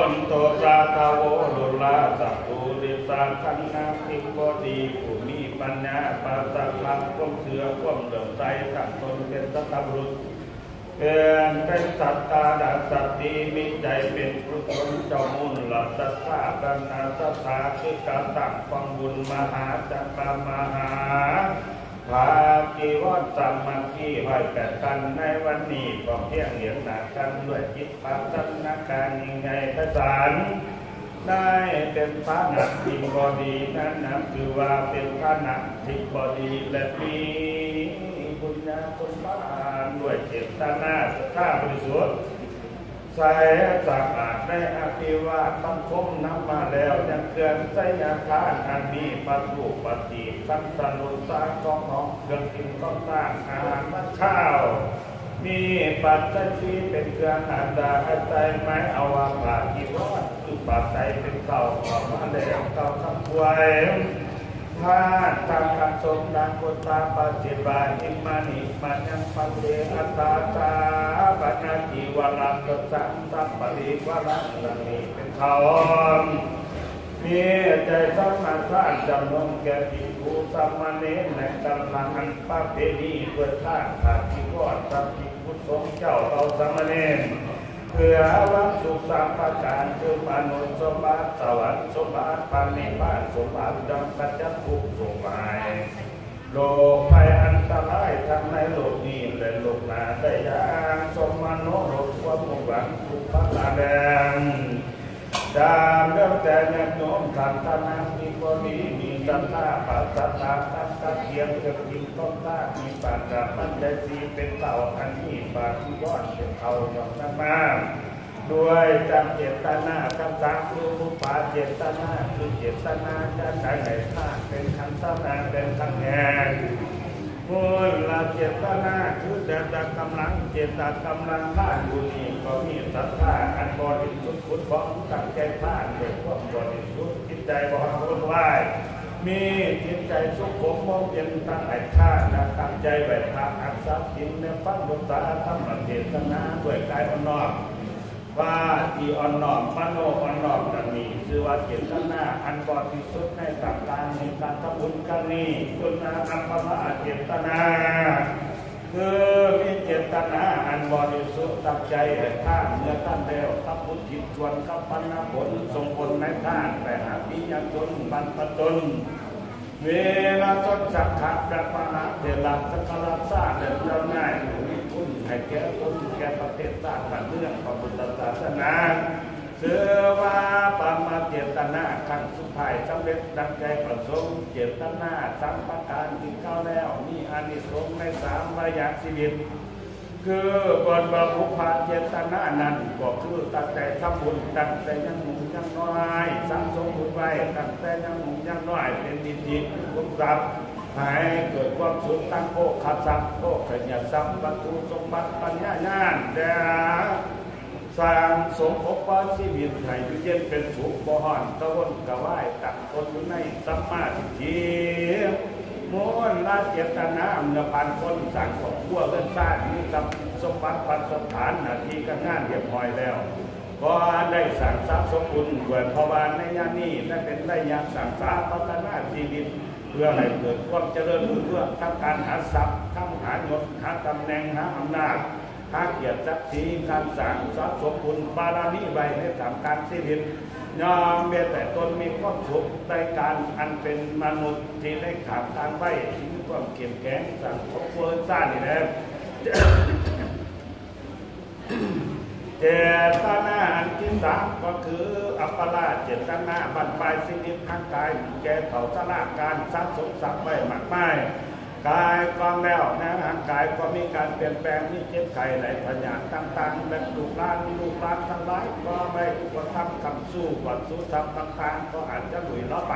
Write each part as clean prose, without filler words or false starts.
นโตสาทาโวลุลาสัพพุริสังขันนาทิโกดีผู้มีปัญญาปัสสะลักความเชื่อความเลื่อมใสตั้งตนเป็นสัตบุรุษเป็นสัตตาดัสสติมิใจเป็นกุศลเจ้ามุนละสัทธาดันนาสัทธาคือการตั้งความบุญมหาจักรมหาภาคีวัดสามัคคีไว้แก่กันในวันนี้ก็เพียงเหลียงหนากันด้วยจิตปัจนาการยิ่งใหญ่ไพศาลได้เป็นพระนักที่บดีนั้นคือว่าเป็นพระนักที่บดีและมีบุญญาสมบัติด้วยเจตนาศรัทธาบริสุทธิ์ใส่สะอาดได้อภิวาทบังคมนำมาแล้วยังเกินไสยทานอันมีปัจจุปฏิสังสรรค์สร้างของของเครื่องกินต้องสร้างอาหารมาข้าวมีปัจจัยที่เป็นเครื่องอันดาให้ใจไม้เอาวาปากีวรคือปัจจัยเป็นเก่าของมาแล้วเก่าคำป่วยถ้าทำการสมดังพุทธาปัจจิบาหิมานิปัญญปัจเจอัตตาสาปัญญจีวรังกัจจังสัพปริวรังนันนี้เป็นเขามีใจสมาทานจำนวนแก่ภิกขุสามเณรในกำลังอันประเพณีเพื่อท่านขาดที่กอดสัพภิกขุสงฆ์เจ้าเอาสามเณรเพื่อวังสุขสามประการคือมนุษย์สมบัติสวรรค์สมบัติปานิพพานสมบัติดังปัจจักขุสมบัติโลกภัยอันตรายทั้งในโลกนี้และโลกหน้าได้อย่างสมมโนโลกความมุ่งหวังทุกภาลาแดงดามเรื่องแต่ญาติโยมทำทานามีบริมีศรัทธาปัสสัทธาตั้งตะเกียงเกิดกินต้นตามีปากกาปัญญาสีเป็นเต่าอันนี้ปากที่วอดเป็นเต่าหยอกน้ำมาด้วยจำเจตนาคำสั่งคือมุปาเจตนาคือเจตนาจะใช้ไหนท่าเป็นคำสำนักเป็นคำแห่งมูลละเจตนาคือเจตกำลังเจตกำลังท่านบุญนี้ก็มีศรัทธาอันบริสุทธิ์พุทธของตั้งใจท่านด้วยความบริสุทธิ์จิตใจบริสุทธิ์ไว้มีจิตใจสุขมองเย็นตั้งใจท่านตั้งใจไว้พระอักษรจิตในฟังดวงตาธรรมเทศนาด้วยกายอ่อนน้อมว่าที่อ่อนน้อมมโนอ่อนน้อมนั้นนี้คือว่าเจตนาอันบริสุทธิ์ในต่างๆในการทำบุญครั้งนี้คุณอัปปะเจตนาคือมีเจตนาอันบริสุทธิ์ตั้งใจท่านเมื่อท่านแล้วทำบุญจิตชวนกับปัญญาผลส่งผลในท่านแต่หาวิญญาณตนบรรพตนเวลาต้นสักขะพระมหาเถระสักการะสร้างเดินเจ้าง่ายคุณให้แก่คนแก่ประเทศชาติบ้านเมืองพระพุทธศาสนาเสือว่าปามาเจตนาขั้นสุดท้ายสำเร็จดังใจประสงค์เจตนาสามประการที่เข้าแล้วมีอานิสงส์ในสามระยะชีวิตคือบนบารุภาเจตนานั้นก็คือตั้งแต่ทำบุญตั้งแต่ยังหนุ่มยังน้อยสังสมบุญไว้ตั้งแต่ยังหนุ่มยังน้อยเป็นดิจิตบุญทรัพย์ให้เกิดความสุขตั้งโภคทรัพย์โภคขยันทรัพย์บรรทุสมบัติปัญญาญาณเดสร้างสมภพว่าชีวิตให้อยู่เย็นเป็นสุขบ่ฮ้อนตะวันกะว่ายตักคนอยู่ในสัมมาทิฏฐิมูลละเจตนาเมื่อผ่านคนสั่งของขั้วเลื่อนซ่านมีสมบัติพันสถานหน้าที่การงานเรียบร้อยแล้วก็ได้สั่งทรัพย์สมบูรณ์ด้วยภาวนาในญาณนี้ได้เป็นได้ยามสั่งสาพัฒนาชีวิตเพื่อให้เกิดความเจริญรุ่งเรืองทั้งการหาทรัพย์ทั้งหายศหาตำแหน่งหาอำนาจหาเกียรติศักดิ์ศรีการสั่งทรัพย์สมบูรณ์บารมีไว้ในทำการชีวิตยอมเบียแต่ตนมีความสุขในการอันเป็นมนุษย์ที่ได้ขาดการไว้ที่มีความเข้มแข็งสั่งของเพื่อนสร้างนี่แหละเจตนาอันที่สามก็คืออัปปลาเจตนาบรรปลายสิ่งที่ทางกายแก่เถ่าสลาการสะสมสักไว้มากมายกายกองแล้วนะร่างกายก็มีการเปลี่ยนแปลงมีเจ็บไข้ไหลพยาธิต่างๆแบบลูกหลานทั้งหลายก็ไม่อุปถัมภ์คำสู้วัดสู้ทำต่างๆก็อาจจะหลุยล้อไป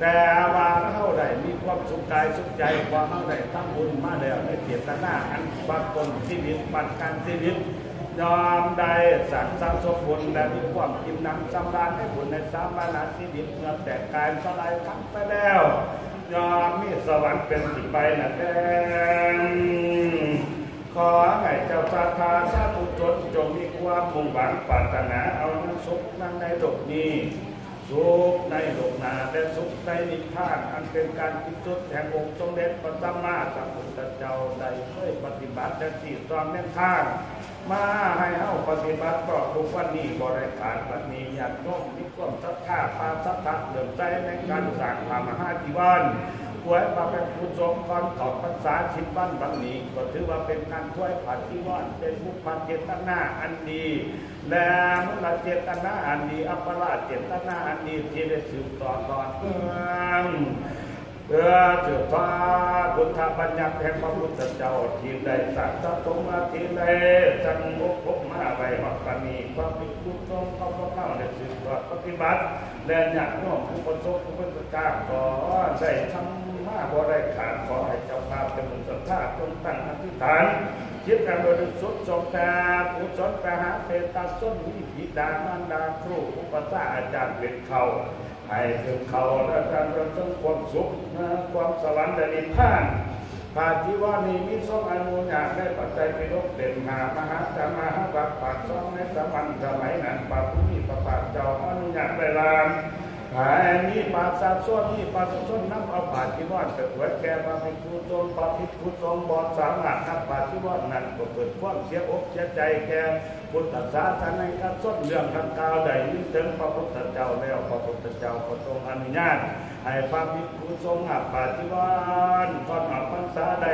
แต่ว่าเท่าใดมีความสุขกายสุขใจความเท่าใดทำบุญมาแล้วในเจตนาอันบางคนชีวิตปัจการชีวิตยอมได้สั่งสมสมบุญและมีความกินน้ำสำราญให้บุญในสามวาระชีวิตเมื่อแต่กายสลายทั้งไปแล้วยอมมีสวรรค์เป็นที่ไปนะแดง ขอให้เจ้าศรัทธาสาธุชนจงมีความมุ่งหวังปรารถนาเอานั้นสุขนั้นในโลกนี้สุขในโลกหน้าและสุขในนิพพานอันเป็นการพิจุดแห่งองค์สมเด็จพระสัมมาสัมพุทธเจ้าได้เคยปฏิบัติและที่ตอนแนวทางมาให้เฮาปฏิบัติก็ทุกวันนี้บริการวันนี้ญาติโยมมีความศรัทธาปาศรัทธาเลื่อมใสในการสร้างพระมหาจีวรถวายพระเป็นผู้ทรงก่อนขอบพรรษาชิดบ้านบางนี้ก็ถือว่าเป็นการถวายผ้าจีวรเป็นบุพเจตนาอันดีและมุขเจตนาอันดีอัปปราเจตนาอันดีที่ได้สืบต่อเพื่อสืบทอดพุทธบัญญัติแห่งพระพุทธเจ้าที่ได้สัตว์สมมาที่ได้จังมุกพกมาไว้หอกปณีความเป็นผู้ทรงเขาพระเข้าได้สืบทอดปฏิบัติและญาติโยมผู้ประสบผู้ประกาศก็ได้ทำมาบริการขอให้เจ้าภาพเป็นศรัทธาจงตั้งอธิษฐานคิดการบริสุทธิ์สงฆ์แต่ผู้สนไปหาเป็นตาส้นวิบิดามารดาครูอุปถาอาจารย์เป็นเขาให้ถึงเขาและการประสบความสุขความสวรรค์และนิพพานปาจิวานีมิทรงอนุญาตได้ปัจจัยพิรกเป็นมหาจามาบักปากซองในสมัยนั้นปาผู้มีประปาเจ้าอนุญาตได้ลามมีปาสาส่วนมีปาส่วนน้ำเอาปาจิวาแต่ถวายแก่พระภิกษุสงฆ์พระภิกษุสงฆ์บอดสามารถนำปาจิวานั้นก็เกิดความเสียอกเสียใจแก่พุทธศาสนาการส้นเรื่องดังกล่าวใดยิ่งถึงพระพุทธเจ้าแล้วพระพุทธเจ้าก็ทรงอนุญาตให้พระภิกษุสงฆ์ปาจิวาก่อนออกพรรษาใด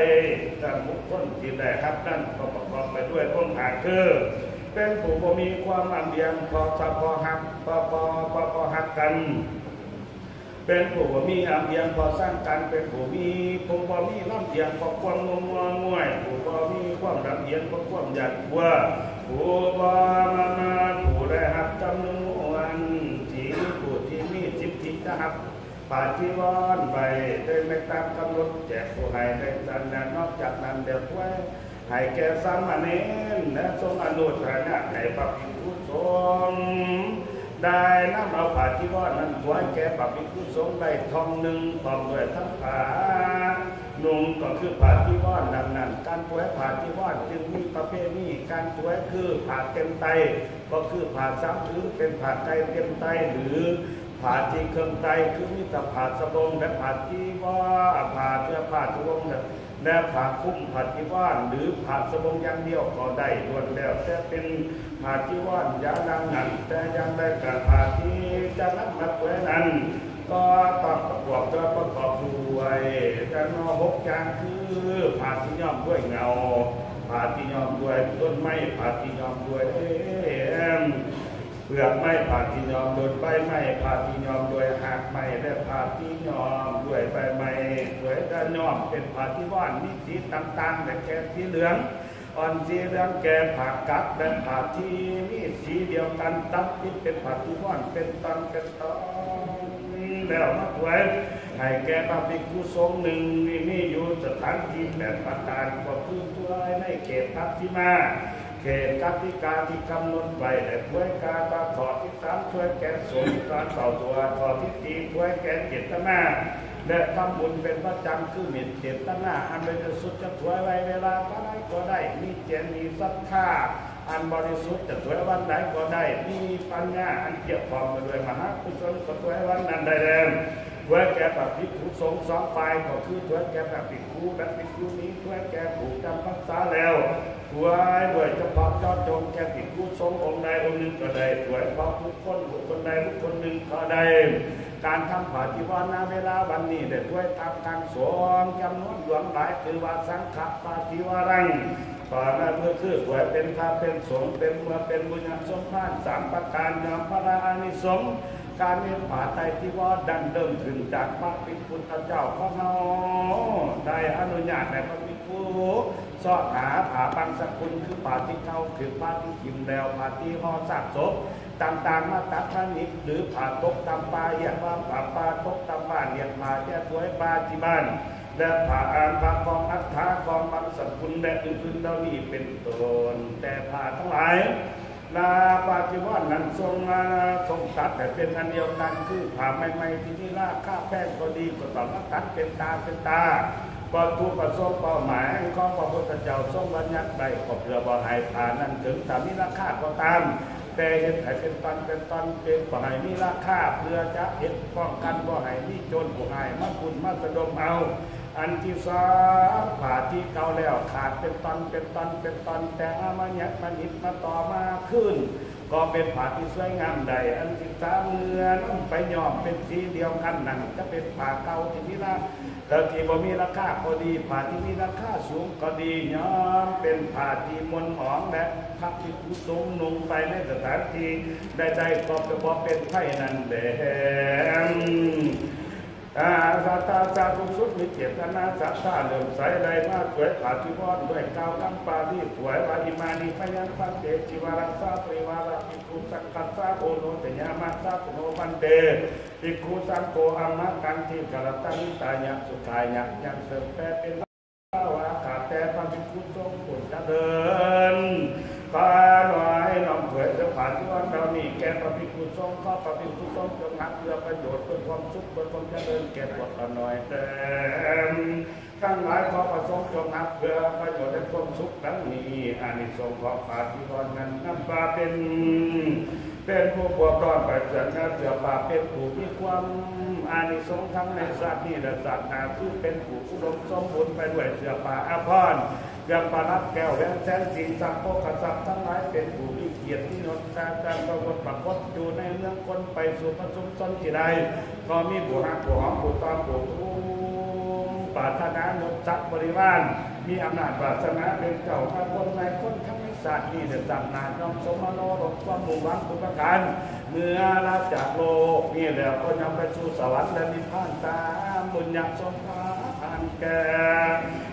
แต่บุคคลที่ได้ครับนั่นก็ประกอบไปด้วยองค์อาคือเป็นผู้บ่มีความลำเอียงพอหักพอหักกันเป็นผู้บ่มีลำเอียงพอสร้างกันเป็นผู้บ่มีลำเอียงพอความงงวยผู้บ่มีความลำเอียงพอความหยัดบัวผู้บ่มาผู้ได้หักจำนวนที่ผู้ที่มีสิทธิจะหักปาจิวรไปได้ไม่ตามกำหนดแจกผู้ให้ได้จันทร์นอกจากนั้นเดี๋ยวไว้ให้แก่สามเณรและทรงอนุทนาให้พระภิกษุสงฆ์ได้นำเอาผ้าจีวรนั้นถวายแก่พระภิกษุสงฆ์ได้ทองหนึ่งพร้อมด้วยทั้งผ้านุ่งก็คือผ้าจีวรนั้นการถวายผ้าจีวรจึงมีประเภทนี้การถวายคือผ้าเต็มไตก็คือผ้าสามผืนเป็นผ้าไตเต็มไตหรือผ้าที่เครื่องไตคือมีแต่ผ้าสบงและผ้าจีวรผ้าเสื้อผ้าทุกองและผ้าคุ้มผ้าจีวรหรือผ้าสบงอย่างเดียวก็ได้ล้วนแล้วแต่เป็นผ้าจีวรยาวนานแต่ยังได้กับผ้าที่จะนำมาถวายนั้นก็ต้องประกอบด้วยกัน6อย่างคือผ้าที่ย้อมด้วยเงาผ้าที่ย้อมด้วยต้นไม้ผ้าที่ย้อมด้วยเปลือกไม้ผ้าที่ย้อมด้วยใบไม้ผ้าที่ย้อมด้วยหากไม้และผ้าที่ย้อมด้วยใบไม้ด้วยด้านย้อมเป็นผ้าที่ว่านมีสีต่างๆแต่แก่สีเหลืองอ่อนสีเหลืองแก่ผ้ากั๊กและผ้าที่มีสีเดียวกันตัดที่เป็นผ้าที่ว่านเป็นตอนแล้วมาถวายให้แก่พระภิกษุสงฆ์หนึ่งมีอยู่สถานที่8ประการก็คือถวายในเขตพักที่มาเขตกติกาที่กำหนดไว้และถวายการตาถอดที่3ถวายแก่สงฆ์การเป่าตัวถอดที่4ถวายแก่เจตนาและทำบุญเป็นประจำคือมีเจตนาอันบริสุทธิ์จะถวายไว้เวลาก็ได้มีเจตมีศรัทธาอันบริสุทธิ์จะถวายวันใดก็ได้มีปัญญาอันเกี่ยวข้องกันด้วยมหากุศลก็ถวายวันนั้นได้แล้วถวายแก่พระภิกษุสงฆ์2ฝ่ายก็คือถวายแก่พระภิกษุและภิกษุนี้ถวายแก่ผู้จำพรรษาแล้วถวายด้วยเฉพาะเจาะจงแก่ภิกษุสงฆ์องค์ใดองค์หนึ่งก็ได้ถวายเพราะบุคคลใดบุคคลหนึ่งก็ได้การทำผ้าจีวรณเวลาวันนี้ได้ถวายทำการสงฆ์จำนวนหลวงหลายคือว่าสังฆปาจิวรังก่อนนั้นเพื่อคือถวายเป็นพระเป็นสงฆ์เป็นเมื่อเป็นบุญญาสมภาร3ประการยอมพระอานิสงส์การมีผ้าไตรจีวรดังเดิมขึ้นจากพระภิกษุเจ้าพระนอได้อนุญาตให้พระภิกษุสอบหาผ้าบางสกุลคือผ้าที่เขาคือผ้าที่กิมแล้วผ้าที่ห่อซากศพต่างๆมาตัดพนิษหรือผ้าตกตำปลาเรียกว่าผ้าปลาตกตำบ้านเรียกผ้าแก้ถวยปลาที่บ้านและผ้าอ่านผ้ากองอัฐากองบางสกุลและอื่นๆเหล่านี้เป็นต้นแต่ผ้าทั้งหลายนาปาจิวรนั้นทรงตัดแต่เป็นอันเดียวกันคือผ้าใหม่ๆที่นี่ราคาแพงก็ดีก็ต้องตัดเป็นตา ก็ทุกประสงค์เป้าหมายของพระพุทธเจ้าทรงบัญญัติไว้ก็เพื่อบ่ให้ผ่านนั้นถึงถ้ามีราคาก็ตามแต่เห็นให้เป็นตอนเป็นบ่ให้มีราคาเพื่อจะเห็นป้องกันบ่ให้มีโจรผู้ร้ายมาขุดมาสะดมเอาอันที่สองผ่าที่เก่าแล้วขาดเป็นตอนแต่เอามาหยัดมาหยิบมาต่อมาขึ้นก็เป็นผ่าที่สวยงามใดอันที่สามเมื่อน้ำไปยอมเป็นสีเดียวกันนั่นจะเป็นผ่าเก่าที่นี่ละแต่ที่บ่มีราคาก็ดีผ่าที่มีราคาสูงก็ดียอมเป็นผ่าที่มนหมองและพักที่ผู้ทรงนุ่งไปในสถานที่ได้ก็จะบอกเป็นไผ่นั่นแหละสาธาสาธุสุดมีเจตนาศรัทธาเลื่อมใสใดมาสวยผ่าที่วอดด้วยก้าวน้ำปาที่สวยวาอิมานิพยังพันเตจิวารัสสาปริวาระภิกขุสังฆัสสะโอโนเตยามาสะโนพันเตภิกขุสังโฆอัมมะกันทิกรตังตายะสุขายะยังเสริมแปดเป็นวาขาแต่พระภิกขุสงฆ์ผลเจริญข้าหน่อยน้อมเผยสภาที่ว่าเรานี่แก่พระภิกขุสงฆ์ข้าพระภิกขุสงฆ์จงหักเพื่อประโยชน์เพื่อความสุขเพื่อความเจริญแก่พวกเราหน่อยเต็มทั้งหลายขอประสงค์จงหักเพื่อประโยชน์และความสุขทั้งนี้อานิสงส์ของปาฏิหาริย์นั้นนำมาเป็นผู้บวชรอดไปจากนั้นเสือป่าเป็นผู้มีความอานิสงส์ทั้งในศาสตร์นี้และศาสตร์นาคือเป็นผู้อุดมสมบูรณ์ไปด้วยเสือป่าอาภรณ์ยังปานับแก้วแหวนแสนสีสักโภคทรัพย์ทั้งหลายเป็นผู้มีเกียรติที่นนทการประวัติปรากฏอยู่ในเมืองคนไปสู่พระสมสนที่ใดก็มีผู้หักผู้หอมผู้ตอมผู้ทุ่มปรารถนาหมดทรัพย์บริวารมีอำนาจวาสนาเป็นเจ้าข้าคนในคนทั้งศาสตร์นี้จะสั่งนานน้อมสมโนรบความมุ่งหวังทุกประการเมื่อลาจากโลกนี่แล้วก็ยังไปสู่สวรรค์และนิพพานตามบุญญาสมภารแก่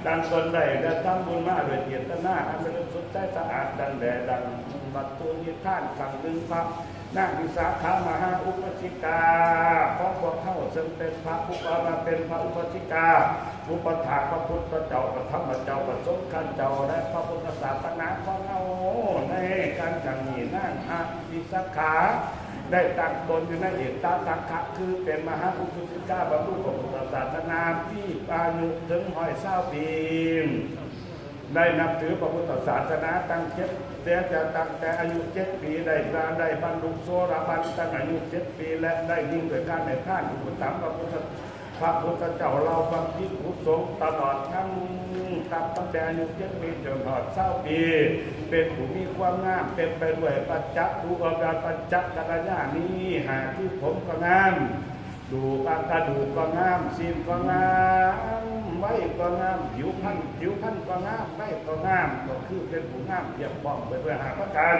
ดังตนใดได้ทำบุญมาด้วยเจตนาอันเป็นสุดใจสะอาดดังแดดังบัตตุนิท่านขังหนึ่งพระนาวิสาขามหาอุปชิกาเพราะพวกเขาซึ่งเป็นพระอุปมาเป็นพระอุปชิกาอุปถากพระพุทธเจ้าพระธรรมเจ้าพระสงฆ์กันเจ้าและพระพุทธศาสนาของเราในการจังนี้นั่งอาวิสาขาได้ตั้งตนอยู่ในเอกตาตักขะคือเป็นมหาอุปชิกาบรรลุพระพุทธศาสนาที่อายุถึง120 ปีได้นับถือพระพุทธศาสนาตั้งตั้งแต่อายุ7 ปีได้บรรลุโสดาบันตั้งอายุ7 ปีและได้ยิ่งโดยการในท่านอุปถัมภ์พระพุทธเจ้าเราบางภิกขุสงฆ์ตลอดทั้งตั้งแต่อายุ7 ปีจนถึง20 ปีเป็นผู้มีความงามเป็นไปด้วยปัจจักภูอการปัจจักกัลยาณีหาที่ผมก็งามดูกระดูกก็งามศีลก็งามไว้ก็งามผิวพรรณก็งามไว้ก็งามก็คือเป็นผู้งามเพียงพร้อมไปด้วยหาประการ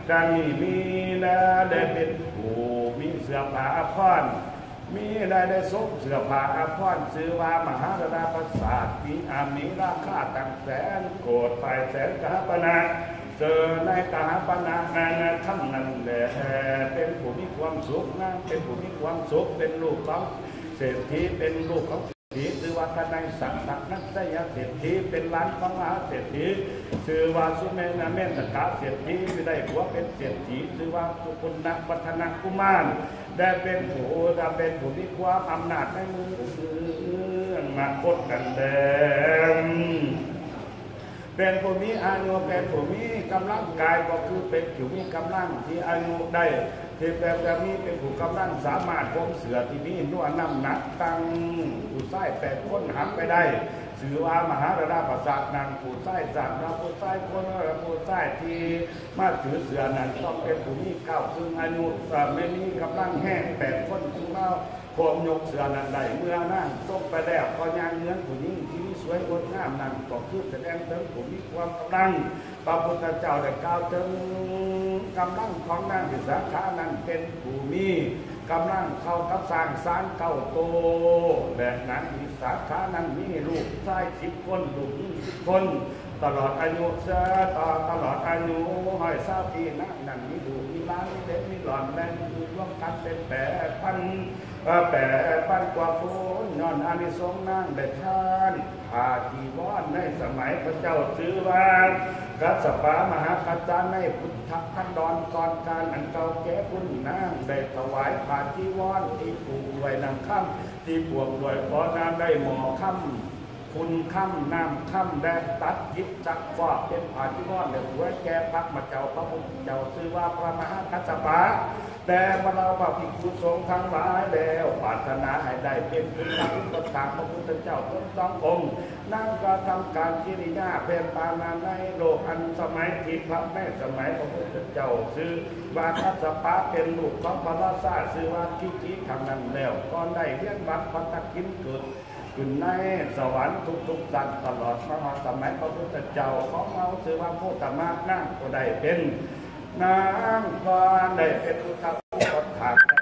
ดังนี้มีและได้เป็นผู้มีเสื้อผ้าอาภรณ์มีได้สมเสื้อผ้าอาภรณ์ชื่อว่ามหาราชปราสาทมีราคาตั้งแสนโกฏไปแสนกหปณะเจอในกหปณะนั้นท่านนั้นแหละเป็นผู้มีความสุขนะเป็นผู้มีความสุขเป็นลูกของเศรษฐีเป็นลูกของที่ชื่อว่าทนายสังสักนักเสียเศรษฐีเป็นล้านของมหาเศรษฐีชื่อว่าสุเมนาเมนตกาเศรษฐีไม่ได้ผัวเป็นเศรษฐีชื่อว่าสุกุลนักวัฒนกุมารได้เป็นผู้มีความอำนาจในมือมาคดกันแดงเป็นผู้มีอายุเป็นผู้มีกำลังกายก็คือเป็นผู้มีกำลังที่อายุได้ที่แบบนี้เป็นผู้กำลังสามารถพบเสือที่มีนวดน้ำหนักตั้งผู้ใส่8 คนหักไปได้ถือว่ามหาราชปราสาทนางผู้ใส่สั่งเราผู้ใส่คนเราผู้ใส่ที่มาถือเสือนั้นต้องเป็นผู้มี9 ซึ่งอายุไม่มีกำลังแห้ง8 คนซึ่งเราผมยกเสือนั้นได้เมื่อนั่งตกไปแล้วก็ยังเนื้อผู้หญิงที่สวยงดงามนั้นก็คือแสดงถึงผู้มีความกำลังพระพุทธเจ้าได้กล่าวถึงกำลังของนางวิสาขานั้นเป็นผู้มีกำลังเข้ากับสร้างสาร9 โตและนางวิสาขานั้นมีลูกชาย10 คนลูก10 คนตลอดอายุตลอดอายุ120 ปีนั้นมีลูกมีหลานมีเด็กมีหลอนแม่มีร่วมกันเป็น8,000 กว่าคนย้อนอานิสงส์นางได้ทานผ้าจีวรในสมัยพระเจ้าชื่อว่ากัสสปามหากัจจารย์ในพุทธคันดรก่อนการอันเก่าแก่คุณนางได้ถวายผ้าจีวรที่ผูกด้วยนางค่ำที่ปวกด้วยขอนางได้หมอค่ำ คุณค่ำน้ำค่ำแดดตัดยิบจักฟอกเป็นผ่านที่นอนเหลือหัวแก่พักมาเจ้าพระพุทธเจ้าชื่อว่าพระมหากัสสปะแต่มาเราพระภิกษุสงฆ์ทั้งหลายแล้วปรารถนาให้ได้เป็นพุทธอุปถากพระพุทธเจ้าทั้งสององค์นั่งกระทำการกิริยาเป็นปานาในโลกอันสมัยที่พระแม่สมัยพระพุทธเจ้าชื่อว่ากัสสปะเป็นลูกของพระราชาชื่อว่ากิจิทางนั้นแล้วก็ได้เรียนบัตรพัฒกินเกิดขึ้นในสวรรค์ทุกๆสัตว์ตลอดมาสมัยพระพุทธเจ้าของเราชื่อว่าโพธามะนั่งก็ได้เป็นนางก็ได้เป็นอุทาอุปถาก